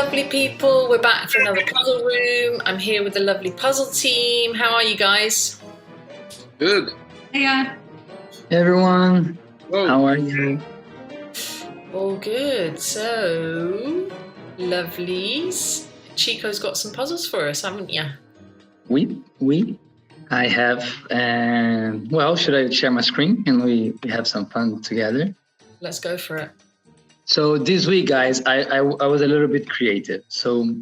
lovely people. We're back for another puzzle room. I'm here with the lovely puzzle team. How are you guys? Good. Hey, Hey everyone, Whoa. how are you? All good. So, lovelies. Chico's got some puzzles for us, haven't you? I have, well, should I share my screen and we have some fun together? Let's go for it. So this week, guys, I was a little bit creative. So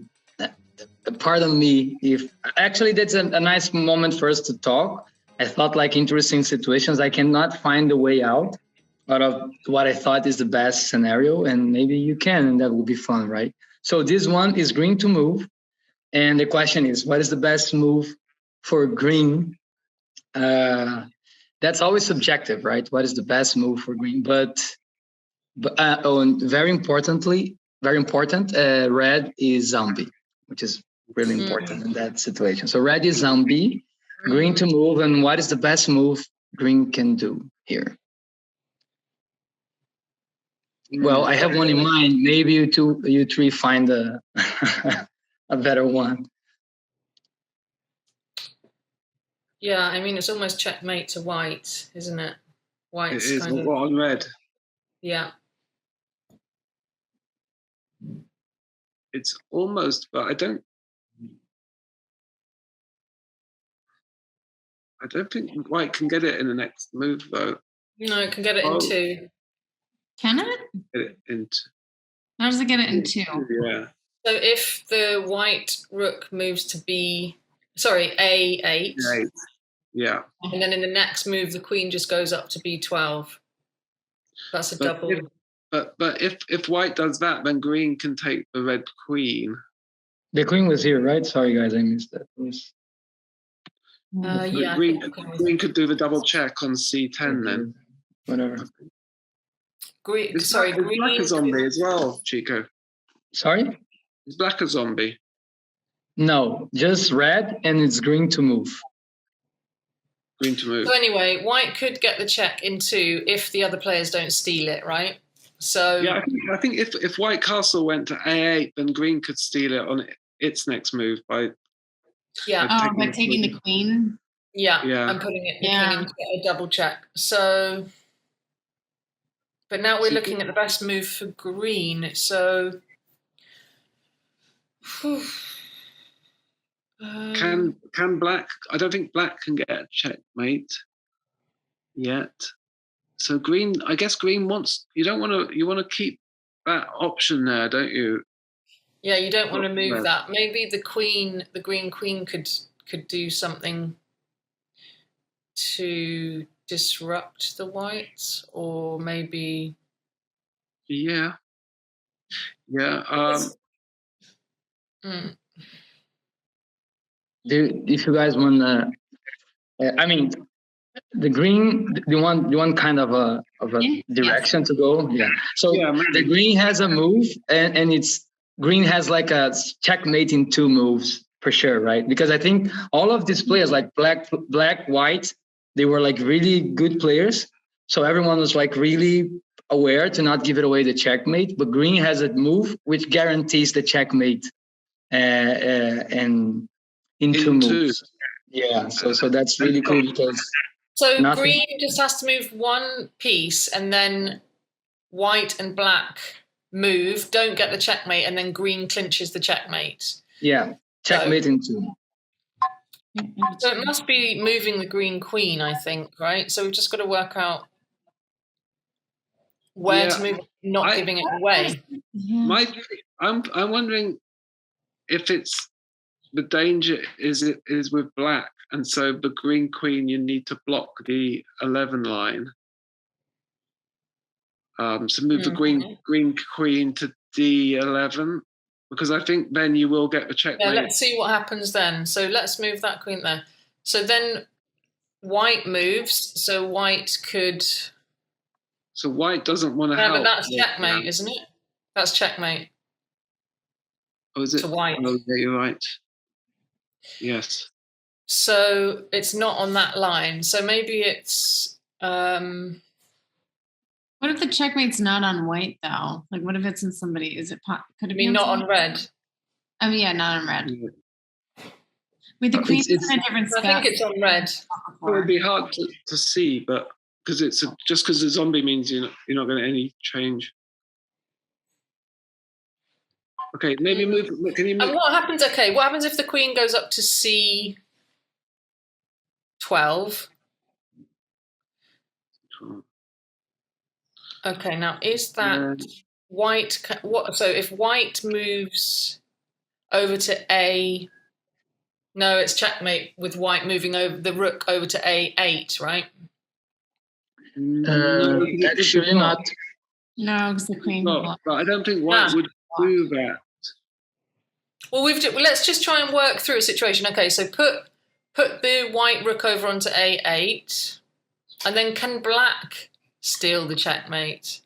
pardon me if, actually that's a nice moment for us to talk. I thought like interesting situations. I cannot find a way out of what I thought is the best scenario, and maybe you can, and that will be fun, right? So this one is green to move. And the question is, what is the best move for green? That's always subjective, right? What is the best move for green? But and very important, red is zombie, which is really important in that situation. So red is zombie, green to move, and what is the best move green can do here? Well, I have one in mind. Maybe you three find a a better one. Yeah, I mean, it's almost checkmate to white, isn't it? White's It is kind of... on red. Yeah. It's almost, but I don't think white can get it in the next move though. No, it can get it in two. Can it? Get it into. How does it get it in two? Yeah. So if the white rook moves to A8. Right. Yeah. And then in the next move, the queen just goes up to B12. That's a double. But if white does that, then green can take the red queen. The queen was here, right? Sorry, guys, I missed that. Yeah. Green could do the double check on C10 then. Whatever. Green. Is black a zombie as well, Chico? Sorry? Is black a zombie? No, just red, and it's green to move. Green to move. So anyway, white could get the check in two if the other players don't steal it, right? So yeah, I think if white castle went to A8, then green could steal it on its next move by taking the queen. Yeah, and putting it into a double check. So, but now we're looking at the best move for green. So, can black? I don't think black can get a checkmate yet. So green, I guess green wants. You want to keep that option there, don't you? Yeah, you don't want to move that. Maybe the green queen could do something to disrupt the whites, or maybe. Yeah. If you guys want, I mean, the green, you want kind of a direction to go. Yeah. So the green has a move, and it's green has like a checkmate in two moves for sure, right? Because I think all of these players, like black, white, they were like really good players. So everyone was like really aware to not give it away the checkmate. But green has a move which guarantees the checkmate, and in two moves. Yeah. So that's really cool because. So green just has to move one piece, and then white and black move, don't get the checkmate, and then green clinches the checkmate. Yeah, checkmate in two. So it must be moving the green queen, I think, right? So we've just got to work out where to move, not giving it away. I'm wondering if it's the danger is with black, and so the green queen you need to block the 11 line. So move the green queen to D11, because I think then you will get the checkmate. Yeah, let's see what happens then. So let's move that queen there. So then white moves. So white could. So white doesn't want to help. But that's checkmate, isn't it? That's checkmate. Oh, is it? To white. Oh, yeah, you're right. Yes. So it's not on that line. So maybe it's What if the checkmate's not on white though? Like, what if it's in somebody? Is it? Could it be not on somebody? red? Oh yeah, not on red. With the queen in a different spot. I think it's on red. It would be hard to see, but because it's just because the zombie means you're not going to any change. Okay, maybe move. Can you move? And what happens? Okay, what happens if the queen goes up to C12? Okay, now is that white? What? So if white moves over to A, no, it's checkmate with white moving over the rook over to A8, right? No, Actually not. No, because the queen. But I don't think white would do that. Well, let's just try and work through a situation. Okay, so put the white rook over onto A8, and then can black steal the checkmate?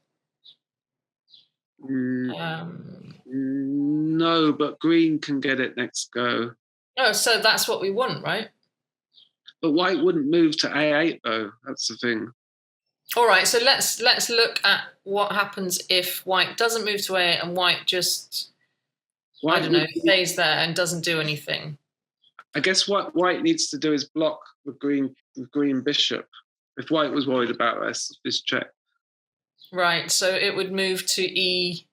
No, but green can get it next go. Oh, so that's what we want, right? But white wouldn't move to A8 though. That's the thing. All right, so let's look at what happens if white doesn't move to A8 and white just stays there and doesn't do anything. I guess what white needs to do is block the green bishop. If white was worried about this check. Right, so it would move to E8.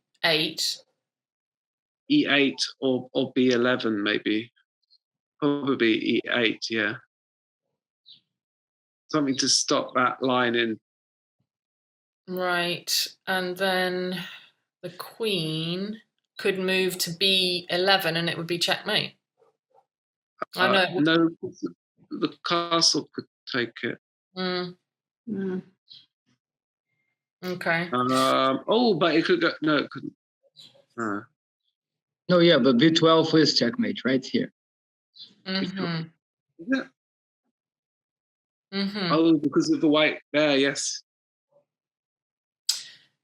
E8 or B11 maybe. Probably E8, yeah. Something to stop that line in. Right, and then the queen could move to B11 and it would be checkmate. I know. No, the castle could take it. Okay. But it could go. No, it couldn't. No, yeah, but B12 is checkmate right here. Mm-hmm. Yeah. Mm-hmm. Oh, because of the white there, yes.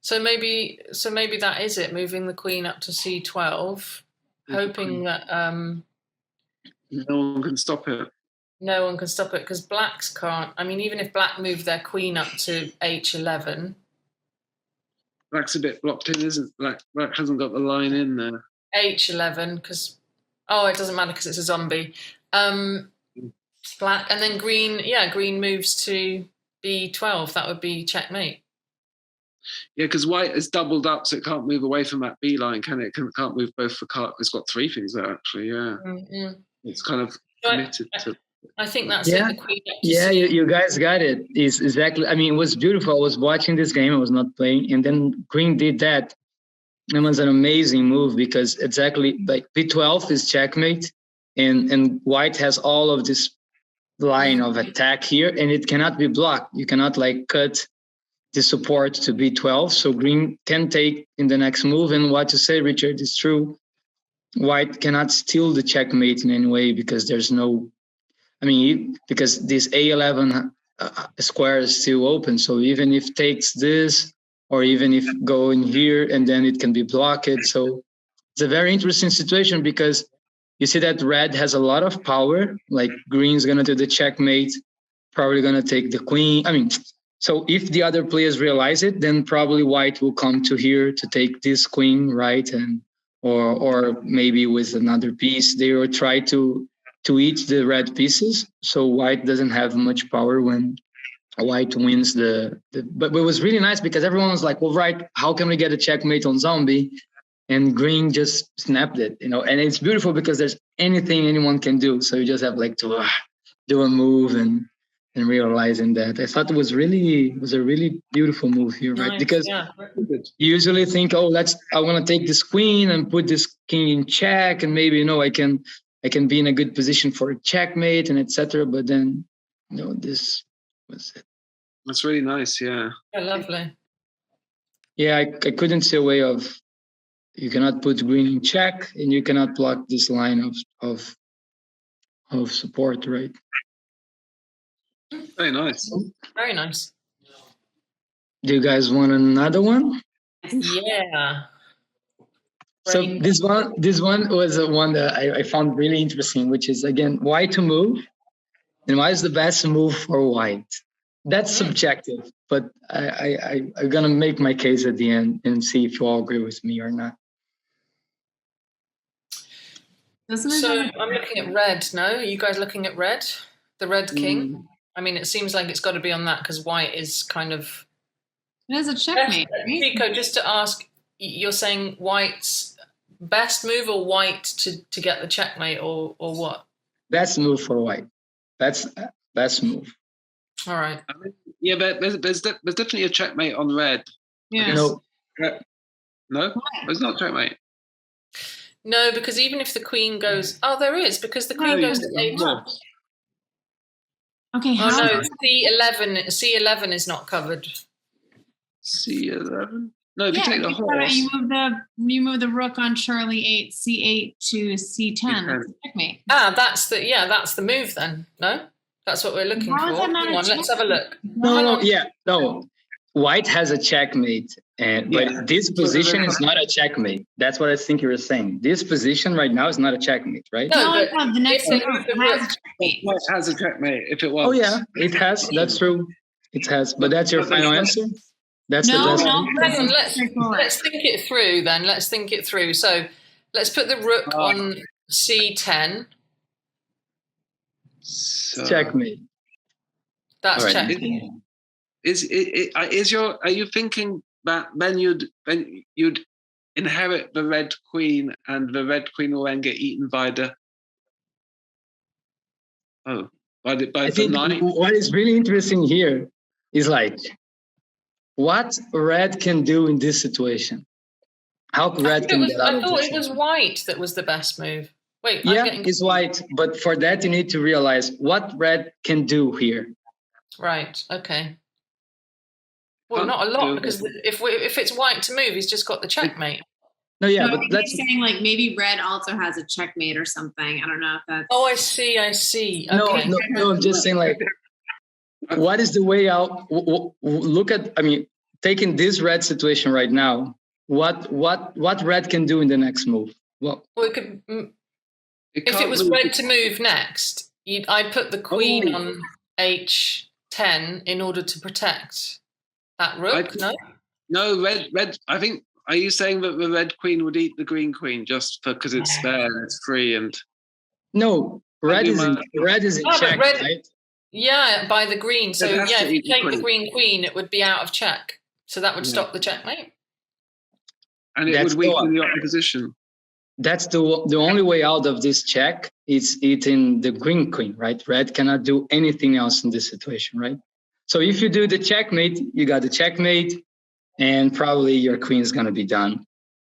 So maybe that is it. Moving the queen up to C12, hoping that no one can stop it. No one can stop it because blacks can't. I mean, even if black move their queen up to H11. Black's a bit blocked in, isn't Black hasn't got the line in there. H11 because it doesn't matter because it's a zombie. Black and then green. Yeah, green moves to B12. That would be checkmate. Yeah, because white is doubled up, so it can't move away from that B line, can it? It can't move both for card. It's got three things there, actually. Yeah, It's kind of committed to. I think that's it. The queen you guys got it. Is exactly. I mean, it was beautiful. I was watching this game. I was not playing, and then green did that. It was an amazing move because exactly like B12 is checkmate, and white has all of this line of attack here, and it cannot be blocked. You cannot like cut the support to B12, so green can take in the next move. And what you say, Richard, is true. White cannot steal the checkmate in any way because there's no. I mean, because this A11 square is still open, so even if takes this, or even if go in here and then it can be blocked. So it's a very interesting situation because you see that red has a lot of power, like green's gonna do the checkmate, probably gonna take the queen. I mean, so if the other players realize it, then probably white will come to here to take this queen, right? And or maybe with another piece, they will try to eat the red pieces. So white doesn't have much power when white wins but it was really nice because everyone was like, well, right, how can we get a checkmate on zombie? And green just snapped it, and it's beautiful because there's anything anyone can do. So you just have like to do a move and realizing that. I thought it was a really beautiful move here, right? Nice, because you usually think, I want to take this queen and put this king in check, and maybe I can be in a good position for a checkmate and etc. But then this was it. That's really nice, yeah. Yeah, lovely. Yeah, I couldn't see a way of. You cannot put green in check, and you cannot block this line of support, right? Very nice. Very nice. Do you guys want another one? Yeah. So this one was one that I found really interesting, which is again white to move, and what is the best move for white? that's subjective, but I'm gonna make my case at the end and see if you all agree with me or not. So I'm looking at red. No, are you guys looking at red? The red king. I mean, it seems like it's got to be on that because white is kind of. It is a checkmate. Chico, just to ask, you're saying white's best move or white to get the checkmate or what? Best move for white. That's best move. All right. Yeah, but there's definitely a checkmate on red. Yeah. No. No, it's not checkmate. No, because even if the queen goes, there is, because the queen goes to A1. Okay. Oh no, C11 is not covered. C11. No, if you take the horse. You move the rook on Charlie 8, C8 to C10. That's a checkmate. That's the move then. No, that's what we're looking for. Come on, let's have a look. No. White has a checkmate, but this position is not a checkmate. That's what I think you were saying. This position right now is not a checkmate, right? No, the next move has a checkmate. White has a checkmate if it was. Oh yeah, it has. That's true. It has. But that's your final answer? That's the best one? Let's think it through then. Let's think it through. So let's put the rook on C10. Checkmate. That's right. checkmate. Are you thinking that then you'd inherit the red queen and the red queen will then get eaten by the knight? What is really interesting here is like what red can do in this situation. How red can get out of this? I thought it was white that was the best move. Wait, it's white, but for that you need to realize what red can do here. Right. Okay. Well, not a lot because if it's white to move, he's just got the checkmate. No, but that's saying like maybe red also has a checkmate or something. I don't know if that's. Oh, I see. Okay. No, I'm just saying like, what is the way out? Look at, taking this red situation right now. What red can do in the next move? Well, it could. If it was red to move next, I'd put the queen on H10 in order to protect that rook. No, red. I think. Are you saying that the red queen would eat the green queen just because it's there and it's free and? No, red is in check, right? Yeah, by the green. So if you take the green queen, it would be out of check. So that would stop the checkmate. And it would weaken the opposition. That's the only way out of this check is eating the green queen, right? Red cannot do anything else in this situation, right? So if you do the checkmate, you got the checkmate, and probably your queen is gonna be done.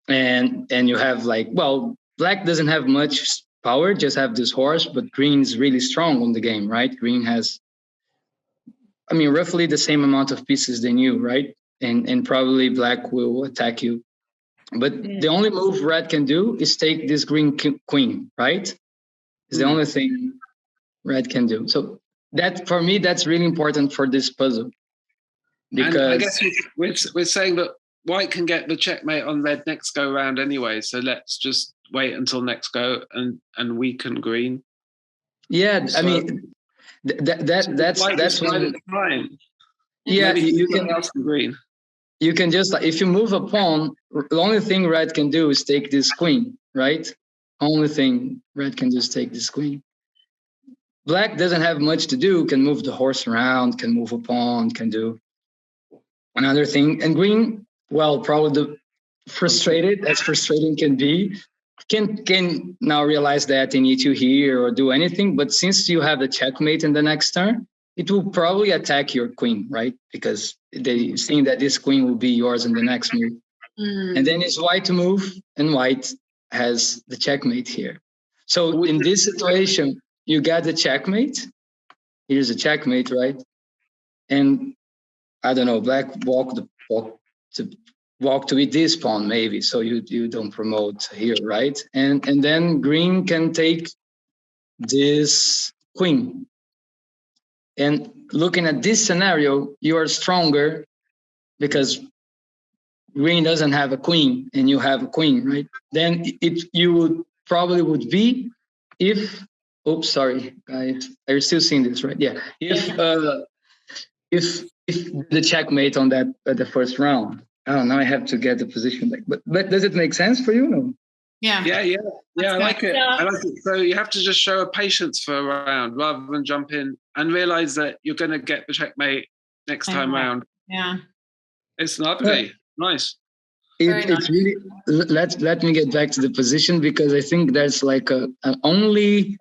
And you have black doesn't have much power, just have this horse, but green is really strong on the game, right? Green has, roughly the same amount of pieces than you, right? And probably black will attack you. But the only move red can do is take this green queen, right? It's the only thing red can do. So that, for me, that's really important for this puzzle. Because and I guess we're saying that white can get the checkmate on red next go round anyway. So let's just wait until next go and weaken green. Yeah, that's when. Yeah, you can else than green. You can just, if you move a pawn, the only thing red can do is take this queen, right? Only thing red can do is take this queen. Black doesn't have much to do, can move the horse around, can move a pawn, can do another thing. And green, probably as frustrating can be, can now realize that they need to hear or do anything. But since you have the checkmate in the next turn, it will probably attack your queen, right? Because they seeing that this queen will be yours in the next move. And then it's white to move, and white has the checkmate here. So in this situation, you got the checkmate. Here's a checkmate, right? And I don't know, black walk to eat this pawn maybe, so you don't promote here, right? And then green can take this queen. And looking at this scenario, you are stronger because green doesn't have a queen and you have a queen, right? Then you would probably be if, oops, sorry, guys, are you still seeing this, right? Yeah. if the checkmate on that at the first round. Oh, now I have to get the position back. But does it make sense for you? No. Yeah. I like it. I like it. So you have to just show a patience for a round rather than jump in and realize that you're going to get the checkmate next time round. Yeah. It's lovely. Nice. It's really, let me get back to the position, because I think there's like an only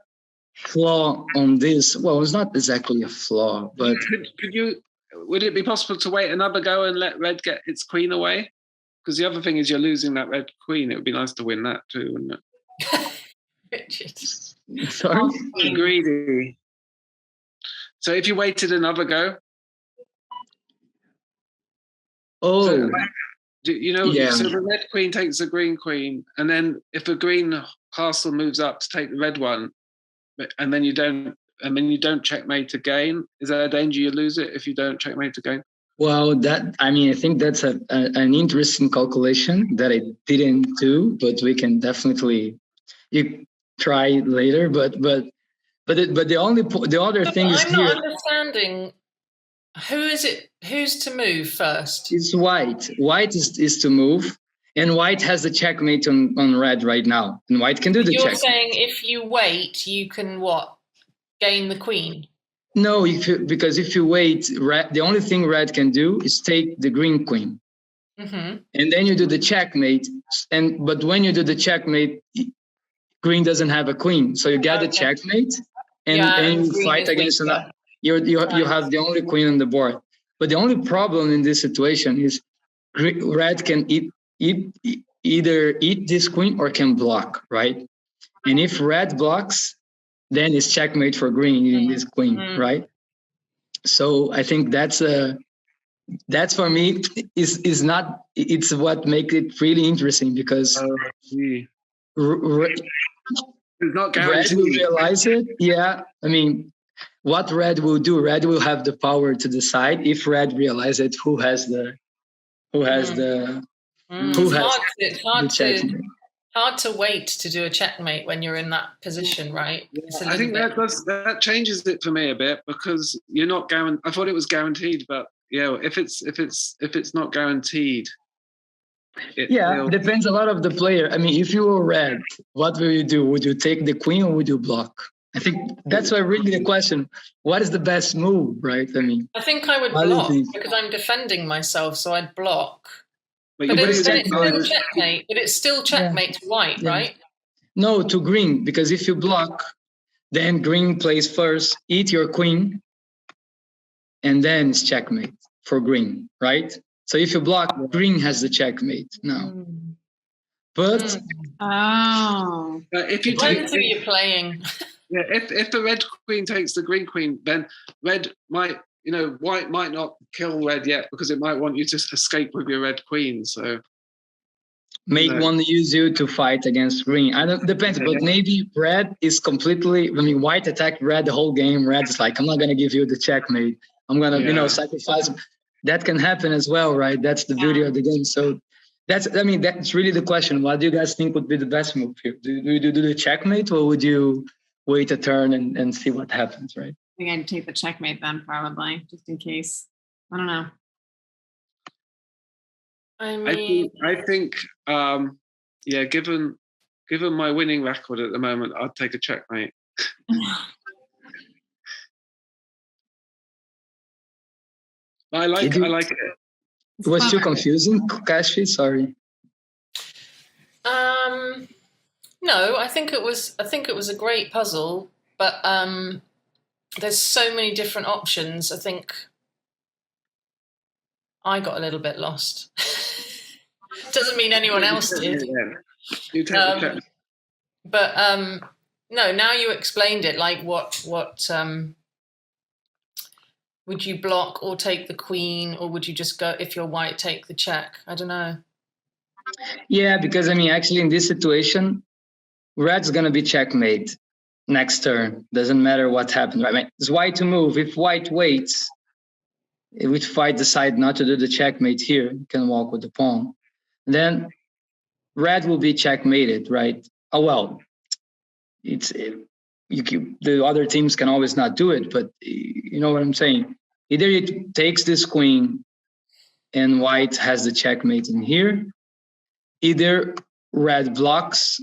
flaw on this. Well, it's not exactly a flaw, but would it be possible to wait another go and let red get its queen away? Because the other thing is you're losing that red queen. It would be nice to win that too, wouldn't it? Richard. Sorry? Greedy. So if you waited another go. Oh. So, so the red queen takes the green queen, and then if the green castle moves up to take the red one, and then you don't checkmate again, is there a danger you lose it if you don't checkmate again? Well, I think that's an interesting calculation that I didn't do, but we can definitely try later. But the other thing is here. I'm not understanding. Who is it? Who's to move first? It's white. White is to move, and white has the checkmate on red right now, and white can do the checkmate. You're saying if you wait, you can what? Gain the queen? No, because if you wait, the only thing red can do is take the green queen, and then you do the checkmate. But when you do the checkmate, green doesn't have a queen, so you get the checkmate, and you fight against another. You have the only queen on the board. But the only problem in this situation is red can either eat this queen or can block, right? And if red blocks, then it's checkmate for green eating this queen, right? So I think that's for me is not. It's what makes it really interesting, because it's not guaranteed. Red will realize it. Yeah, I mean, what red will do? Red will have the power to decide if red realizes it. Who has the hard to wait to do a checkmate when you're in that position, right? I think that changes it for me a bit, because you're not guaranteed. I thought it was guaranteed, but if it's not guaranteed. Depends a lot of the player. I mean, if you were red, what will you do? Would you take the queen or would you block? I think that's why really the question, what is the best move, right? I mean, I think I would block because I'm defending myself, so I'd block. But it's still checkmate to white, right? No, to green, because if you block, then green plays first, eat your queen, and then it's checkmate for green, right? So if you block, green has the checkmate now. But if you take who you're playing. Yeah, if the red queen takes the green queen, then red might, white might not kill red yet, because it might want you to escape with your red queen. So want to use you to fight against green. I don't depends, but maybe red is completely. I mean, white attacked red the whole game. Red is like, I'm not gonna give you the checkmate. I'm gonna sacrifice. That can happen as well, right? That's the beauty of the game. So that's really the question. What do you guys think would be the best move here? Do you do the checkmate, or would you wait a turn and see what happens, right? I think I'd take the checkmate then, probably, just in case. I don't know. I think given my winning record at the moment, I'd take a checkmate. I like it. It was too confusing, Kash? Sorry. No, I think it was a great puzzle, but there's so many different options. I think I got a little bit lost. Doesn't mean anyone else did. You take the check. But no, now you explained it. Like what would you block or take the queen, or would you just go, if you're white, take the check? I don't know. Yeah, because actually in this situation, red's gonna be checkmate next turn. Doesn't matter what happens. Right? I mean, it's white to move. If white waits, if white decide not to do the checkmate here, you can walk with the pawn. Then red will be checkmated, right? Oh well, the other teams can always not do it, but you know what I'm saying. Either it takes this queen and white has the checkmate in here. Either red blocks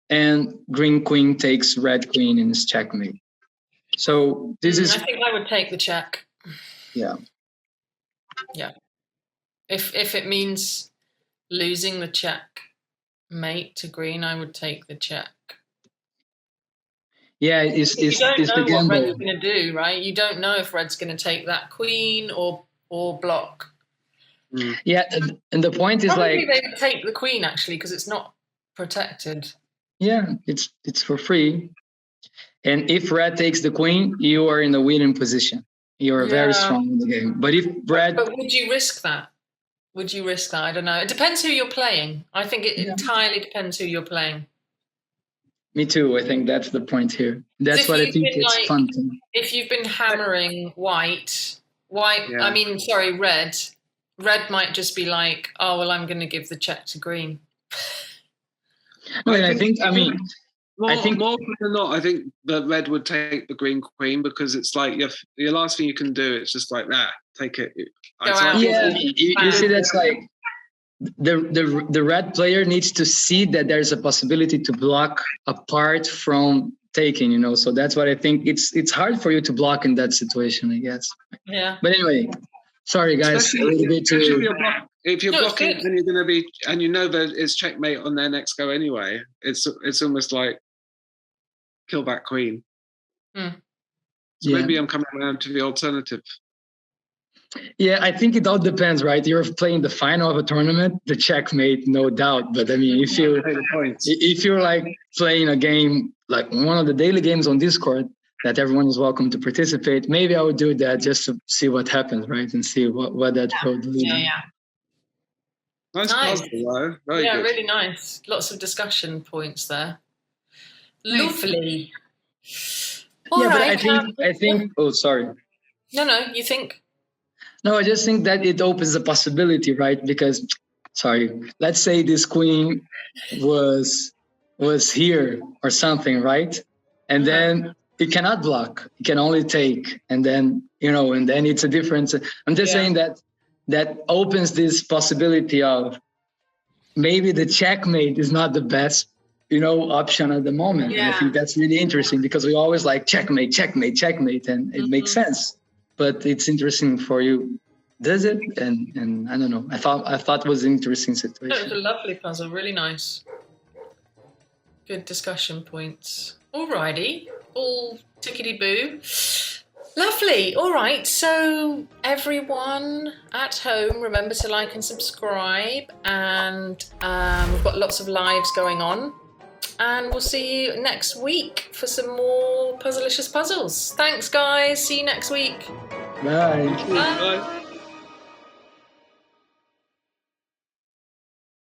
and green queen takes red queen and is checkmate. So this is... I think I would take the check. Yeah. Yeah. If it means losing the checkmate to green, I would take the check. Yeah, you don't know the what red's going to do, right? You don't know if red's going to take that queen or block. Yeah, and the point is Probably like... they would take the queen, actually, because it's not protected. Yeah, it's for free. And if red takes the queen, you are in the winning position. You are very strong in the game. But if red... But would you risk that? Would you risk that? I don't know. It depends who you're playing. I think it entirely depends who you're playing. Me too. I think that's the point here. That's what I think it's like, fun. If you've been hammering red, red might just be like, oh, well, I'm going to give the check to green. No, I think more often than not, I think that red would take the green queen because it's like your last thing you can do. It's just like, take it. You see, that's like the red player needs to see that there's a possibility to block apart from taking. You know, so that's what I think. It's hard for you to block in that situation, I guess. Yeah. But anyway, sorry guys. If you're blocking, then you're going to be, and you know that it's checkmate on their next go anyway. It's almost like kill back queen. So maybe I'm coming around to the alternative. Yeah, I think it all depends, right? You're playing the final of a tournament, the checkmate, no doubt. But I mean, if you're like playing a game, like one of the daily games on Discord that everyone is welcome to participate, maybe I would do that just to see what happens, right? And see what that road leads. Yeah. Nice puzzle, though. Very good. Really nice. Lots of discussion points there. Lovely. All right, but I think. Oh, sorry. No. You think? No, I just think that it opens a possibility, right? Because, let's say this queen was here or something, right? And then it cannot block; it can only take, and then and then it's a difference. I'm just saying that opens this possibility of maybe the checkmate is not the best, option at the moment. Yeah. And I think that's really interesting because we always like checkmate, and it makes sense. But it's interesting for you. Does it? And I don't know. I thought it was an interesting situation. It was a lovely puzzle, really nice. Good discussion points. Alrighty, all tickety-boo. Lovely. All right. So everyone at home, remember to like and subscribe. And we've got lots of lives going on. And we'll see you next week for some more Puzzleicious puzzles. Thanks, guys. See you next week. Bye. Bye.